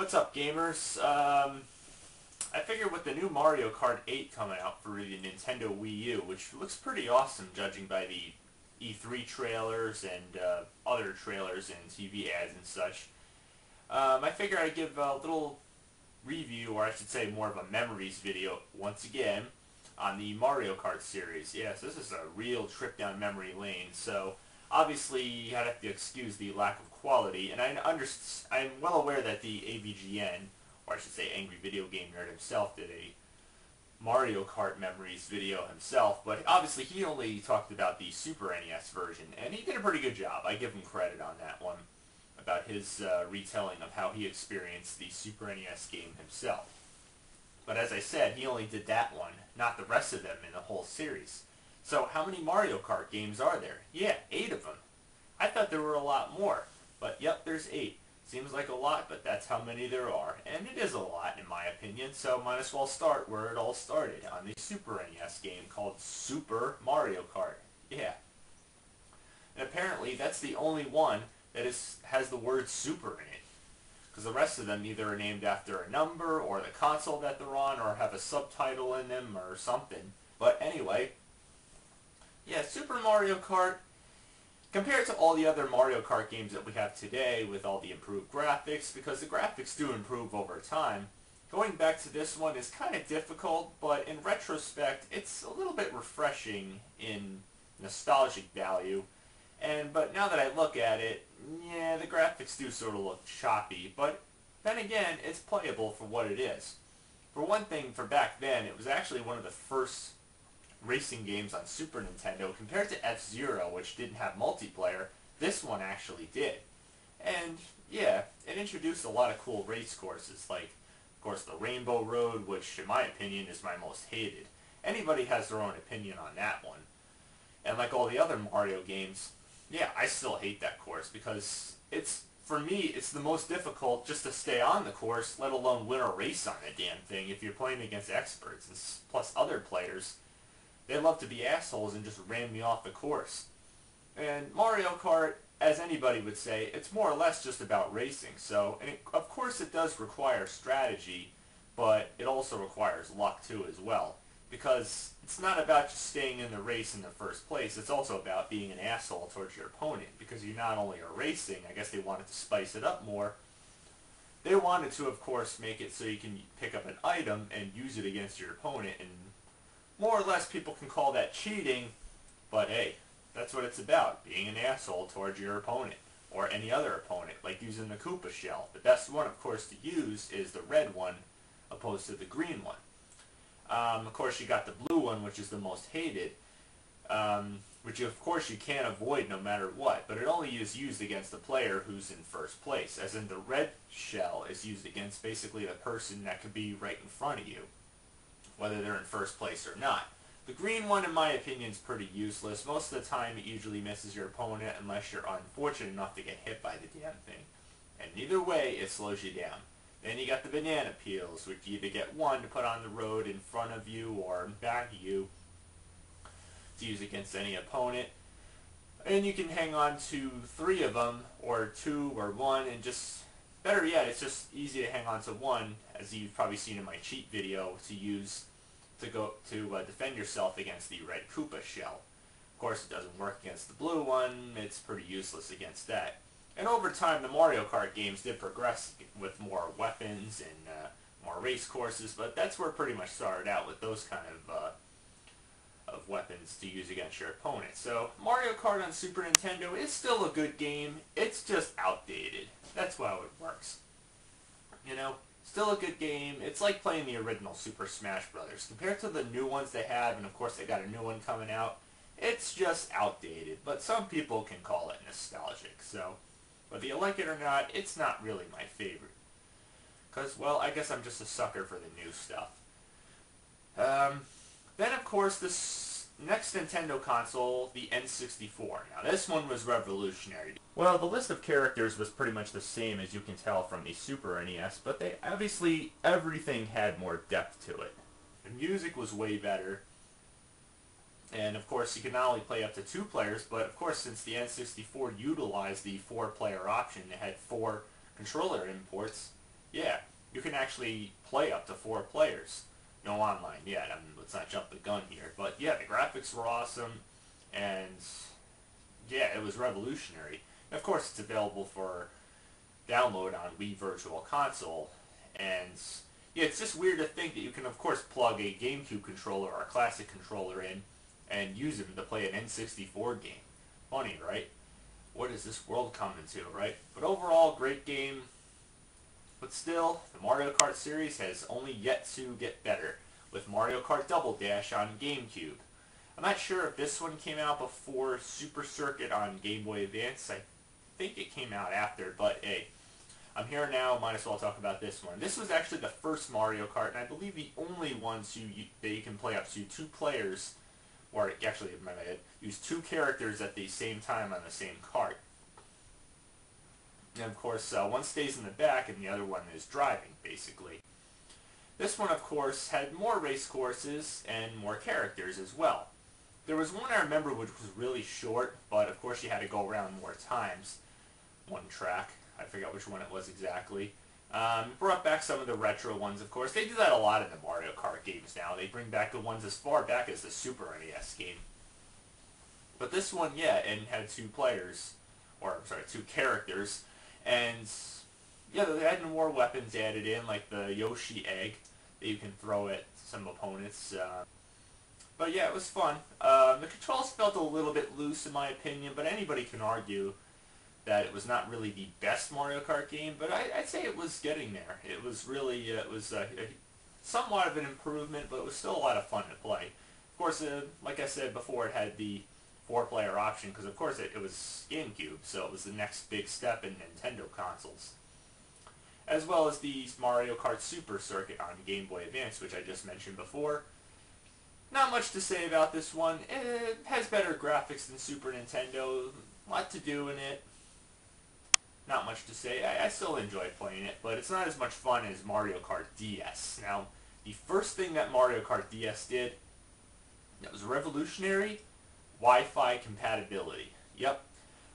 What's up, gamers? I figured with the new Mario Kart 8 coming out for the Nintendo Wii U, which looks pretty awesome judging by the E3 trailers and other trailers and TV ads and such, I figured I'd give a little review, or I should say more of a memories video, once again, on the Mario Kart series. Yes, this is a real trip down memory lane, so obviously you have to excuse the lack of quality, and I'm well aware that the AVGN, or I should say Angry Video Game Nerd himself, did a Mario Kart Memories video himself, but obviously he only talked about the Super NES version, and he did a pretty good job. I give him credit on that one, about his retelling of how he experienced the Super NES game himself. But as I said, he only did that one, not the rest of them in the whole series. So how many Mario Kart games are there? Yeah, 8 of them. I thought there were a lot more, but yep, there's 8. Seems like a lot, but that's how many there are. And it is a lot, in my opinion, so might as well start where it all started, on the Super NES game called Super Mario Kart. Yeah. And apparently that's the only one that has the word Super in it. Because the rest of them either are named after a number, or the console that they're on, or have a subtitle in them, or something. But anyway, yeah, Super Mario Kart, compared to all the other Mario Kart games that we have today with all the improved graphics, because the graphics do improve over time, going back to this one is kind of difficult, but in retrospect, it's a little bit refreshing in nostalgic value. But now that I look at it, yeah, the graphics do sort of look choppy, but then again, it's playable for what it is. For one thing, for back then, it was actually one of the first racing games on Super Nintendo. Compared to F-Zero, which didn't have multiplayer, this one actually did. And yeah, it introduced a lot of cool race courses, like, of course, the Rainbow Road, which in my opinion is my most hated. Anybody has their own opinion on that one. And like all the other Mario games, yeah, I still hate that course because for me, it's the most difficult just to stay on the course, let alone win a race on the damn thing if you're playing against experts. And plus other players, they love to be assholes and just ram me off the course. And Mario Kart, as anybody would say, it's more or less just about racing. So, of course it does require strategy, but it also requires luck too as well. Because it's not about just staying in the race in the first place, it's also about being an asshole towards your opponent. Because you not only are racing, I guess they wanted to spice it up more, they wanted to, of course, make it so you can pick up an item and use it against your opponent, and more or less people can call that cheating, but hey, that's what it's about, being an asshole towards your opponent, or any other opponent, like using the Koopa shell. The best one, of course, to use is the red one, opposed to the green one. Of course, you got the blue one, which is the most hated, which of course you can't avoid no matter what, but it only is used against the player who's in first place, as in the red shell is used against basically the person that could be right in front of you, whether they're in first place or not. The green one, in my opinion, is pretty useless. Most of the time it usually misses your opponent unless you're unfortunate enough to get hit by the damn thing. And either way, it slows you down. Then you got the banana peels, which you either get one to put on the road in front of you or in back of you to use against any opponent. And you can hang on to 3 of them, or 2, or 1, and just, better yet, it's just easy to hang on to 1, as you've probably seen in my cheat video, to use to defend yourself against the red Koopa shell. Of course, it doesn't work against the blue one. It's pretty useless against that. And over time, the Mario Kart games did progress with more weapons and more race courses, but that's where it pretty much started out, with those kind of weapons to use against your opponent. So Mario Kart on Super Nintendo is still a good game. It's just outdated. That's how it works. You know, still a good game. It's like playing the original Super Smash Brothers. Compared to the new ones they have, and of course they got a new one coming out, it's just outdated. But some people can call it nostalgic. So whether you like it or not, it's not really my favorite. Because, well, I guess I'm just a sucker for the new stuff. Then, of course, this next Nintendo console, the N64. Now, this one was revolutionary. Well, the list of characters was pretty much the same, as you can tell from the Super NES, but obviously, everything had more depth to it. The music was way better. And of course, you could not only play up to 2 players, but of course, since the N64 utilized the 4-player option, it had 4 controller imports. Yeah, you can actually play up to 4 players. No online yet. I mean, let's not jump the gun here. But yeah, the graphics were awesome, and yeah, it was revolutionary. And of course, it's available for download on Wii Virtual Console, and yeah, it's just weird to think that you can, of course, plug a GameCube controller or a classic controller in and use them to play an N64 game. Funny, right? What is this world coming to, right? But overall, great game. But still, the Mario Kart series has only yet to get better, with Mario Kart Double Dash on GameCube. I'm not sure if this one came out before Super Circuit on Game Boy Advance. I think it came out after, but hey, I'm here now, might as well talk about this one. This was actually the first Mario Kart, and I believe the only one that you can play up to 2 players, or actually, in my head, use 2 characters at the same time on the same kart. And of course, one stays in the back and the other one is driving, basically. This one, of course, had more race courses and more characters as well. There was one I remember which was really short, but of course you had to go around more times. One track. I forgot which one it was exactly. Brought back some of the retro ones, of course. They do that a lot in the Mario Kart games now. They bring back the ones as far back as the Super NES game. But this one, yeah, and had 2 players, or I'm sorry, 2 characters, and yeah, they had more weapons added in, like the Yoshi egg that you can throw at some opponents. But yeah, it was fun. The controls felt a little bit loose in my opinion, but anybody can argue that it was not really the best Mario Kart game, but I'd say it was getting there. It was really, somewhat of an improvement, but it was still a lot of fun to play. Of course, like I said before, it had the 4-player option, because of course it was GameCube, so it was the next big step in Nintendo consoles. As well as the Mario Kart Super Circuit on Game Boy Advance, which I just mentioned before. Not much to say about this one. It has better graphics than Super Nintendo. A lot to do in it. Not much to say. I still enjoy playing it, but it's not as much fun as Mario Kart DS. Now, the first thing that Mario Kart DS did that was revolutionary, Wi-Fi compatibility. Yep.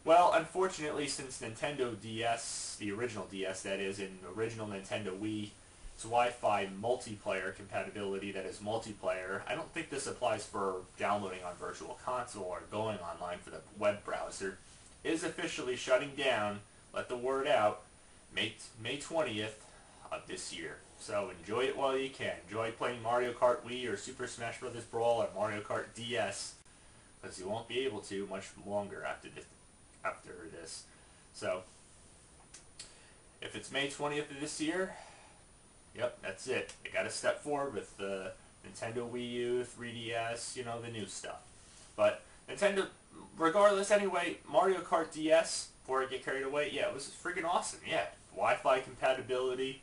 Well, unfortunately, since Nintendo DS, the original DS that is, and the original Nintendo Wii, it's Wi-Fi multiplayer compatibility that is multiplayer. I don't think this applies for downloading on Virtual Console or going online for the web browser. It is officially shutting down. Let the word out, May 20th of this year. So enjoy it while you can. Enjoy playing Mario Kart Wii or Super Smash Bros. Brawl or Mario Kart DS, because you won't be able to much longer after this. So, if it's May 20th of this year, yep, that's it. They got to step forward with the Nintendo Wii U, 3DS, you know, the new stuff. But Nintendo, regardless anyway, Mario Kart DS, before I get carried away, yeah, it was freaking awesome. Yeah, Wi-Fi compatibility,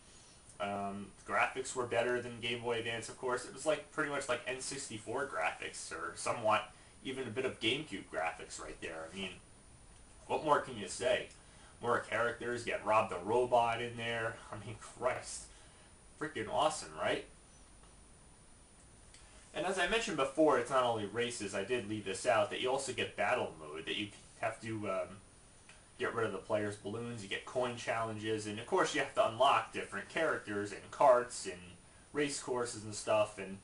graphics were better than Game Boy Advance, of course. It was like pretty much like N64 graphics, or somewhat even a bit of GameCube graphics right there. I mean, what more can you say? More characters, you got Rob the Robot in there. I mean, Christ. Freaking awesome, right? And as I mentioned before, it's not only races. I did leave this out, that you also get battle mode, that you have to get rid of the player's balloons, you get coin challenges, and of course you have to unlock different characters and carts and race courses and stuff, and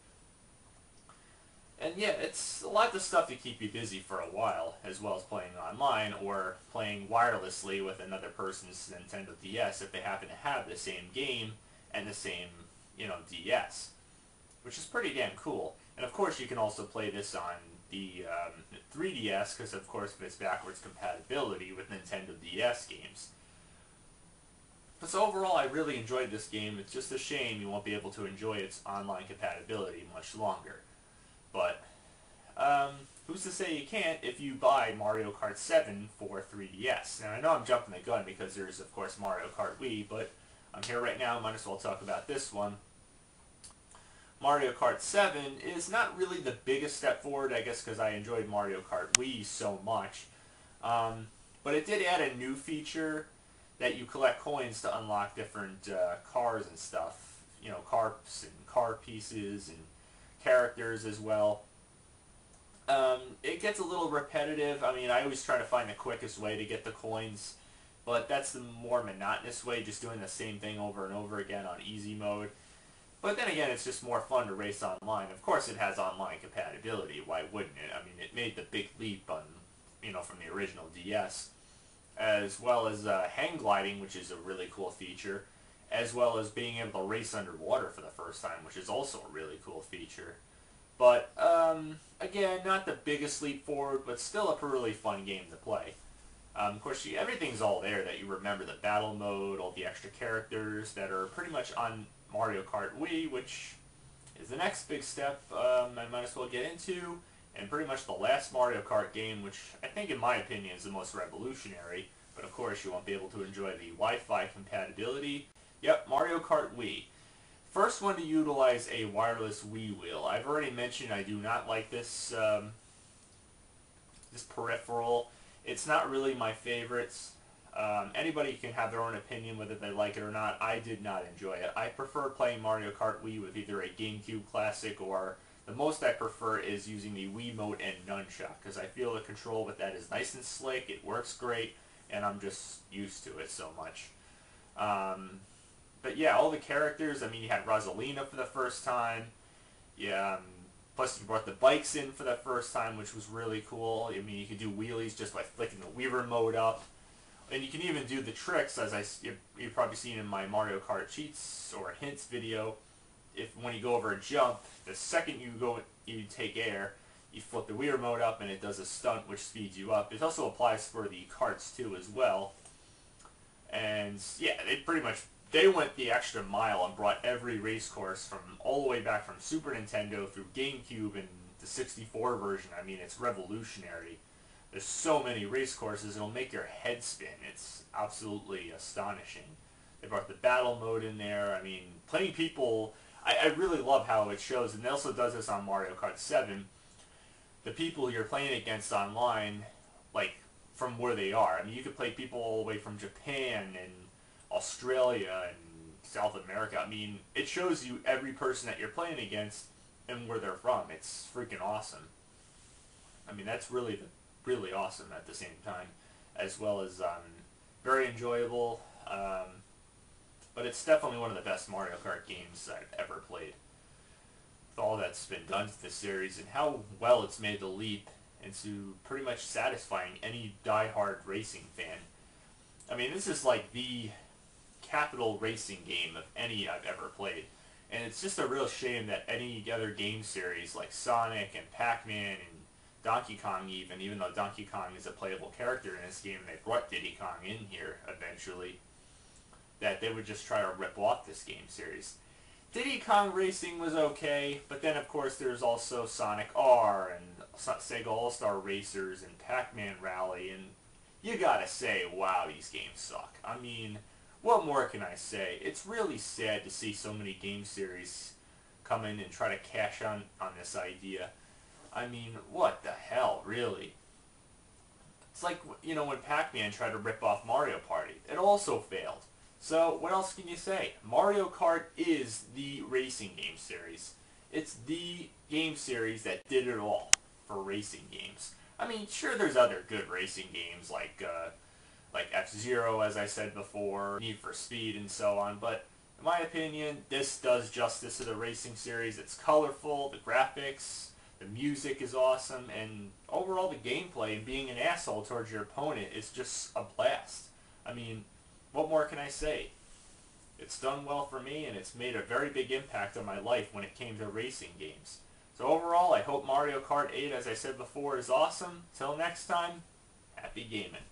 yeah, it's a lot of stuff to keep you busy for a while, as well as playing online or playing wirelessly with another person's Nintendo DS if they happen to have the same game and the same, you know, DS, which is pretty damn cool. And of course you can also play this on the 3DS, because of course of its backwards compatibility with Nintendo DS games. But so overall, I really enjoyed this game. It's just a shame you won't be able to enjoy its online compatibility much longer. But who's to say you can't if you buy Mario Kart 7 for 3DS? Now I know I'm jumping the gun because there's of course Mario Kart Wii, but I'm here right now, might as well talk about this one. Mario Kart 7 is not really the biggest step forward, I guess because I enjoyed Mario Kart Wii so much. But it did add a new feature that you collect coins to unlock different cars and stuff. You know, carps and car pieces and characters as well. It gets a little repetitive. I mean, I always try to find the quickest way to get the coins but that's the more monotonous way, just doing the same thing over and over again on easy mode. But then again, it's just more fun to race online. Of course, it has online compatibility. Why wouldn't it? I mean, it made the big leap on, from the original DS, as well as hang gliding, which is a really cool feature, as well as being able to race underwater for the first time, which is also a really cool feature. But again, not the biggest leap forward, but still a really fun game to play. Of course, everything's all there that you remember: the battle mode, all the extra characters that are pretty much on Mario Kart Wii, which is the next big step I might as well get into, and pretty much the last Mario Kart game, which I think in my opinion is the most revolutionary, but of course you won't be able to enjoy the Wi-Fi compatibility. Yep, Mario Kart Wii. First one to utilize a wireless Wii wheel. I've already mentioned I do not like this, this peripheral. It's not really my favorites. Anybody can have their own opinion whether they like it or not. I did not enjoy it. I prefer playing Mario Kart Wii with either a GameCube Classic, or the most I prefer is using the Wiimote and Nunchuck, because I feel the control with that is nice and slick, it works great, and I'm just used to it so much. But yeah, all the characters, I mean, you had Rosalina for the first time. Yeah, plus you brought the bikes in for the first time, which was really cool. I mean, you could do wheelies just by flicking the Weaver mode up. And you can even do the tricks, as you've probably seen in my Mario Kart cheats or hints video. When you go over a jump, the second you take air, you flip the Weaver mode up and it does a stunt which speeds you up. It also applies for the karts too as well. And yeah, they went the extra mile and brought every race course from all the way back from Super Nintendo through GameCube and the 64 version. I mean, it's revolutionary. There's so many race courses, it'll make your head spin. It's absolutely astonishing. They brought the battle mode in there. I mean, playing people, I really love how it shows, and it also does this on Mario Kart 7. The people you're playing against online, like, from where they are. I mean, you could play people all the way from Japan and Australia and South America. I mean, it shows you every person that you're playing against and where they're from. It's freaking awesome. I mean, that's really awesome at the same time, as well as very enjoyable. But it's definitely one of the best Mario Kart games I've ever played. With all that's been done to this series and how well it's made the leap into pretty much satisfying any die-hard racing fan. I mean, this is like the capital racing game of any I've ever played. And it's just a real shame that any other game series like Sonic and Pac-Man and Donkey Kong even though Donkey Kong is a playable character in this game and they brought Diddy Kong in here eventually, that they would just try to rip off this game series. Diddy Kong Racing was okay, but then of course there's also Sonic R and Sega All-Star Racers and Pac-Man Rally, and you gotta say, wow, these games suck. I mean, what more can I say? It's really sad to see so many game series come in and try to cash on this idea. I mean, what the hell, really? It's like, when Pac-Man tried to rip off Mario Party. It also failed. So, what else can you say? Mario Kart is the racing game series. It's the game series that did it all for racing games. I mean, sure, there's other good racing games like F-Zero, as I said before, Need for Speed, and so on, but in my opinion, this does justice to the racing series. It's colorful, the graphics, the music is awesome, and overall the gameplay and being an asshole towards your opponent is just a blast. I mean, what more can I say? It's done well for me, and it's made a very big impact on my life when it came to racing games. So overall, I hope Mario Kart 8, as I said before, is awesome. Till next time, happy gaming.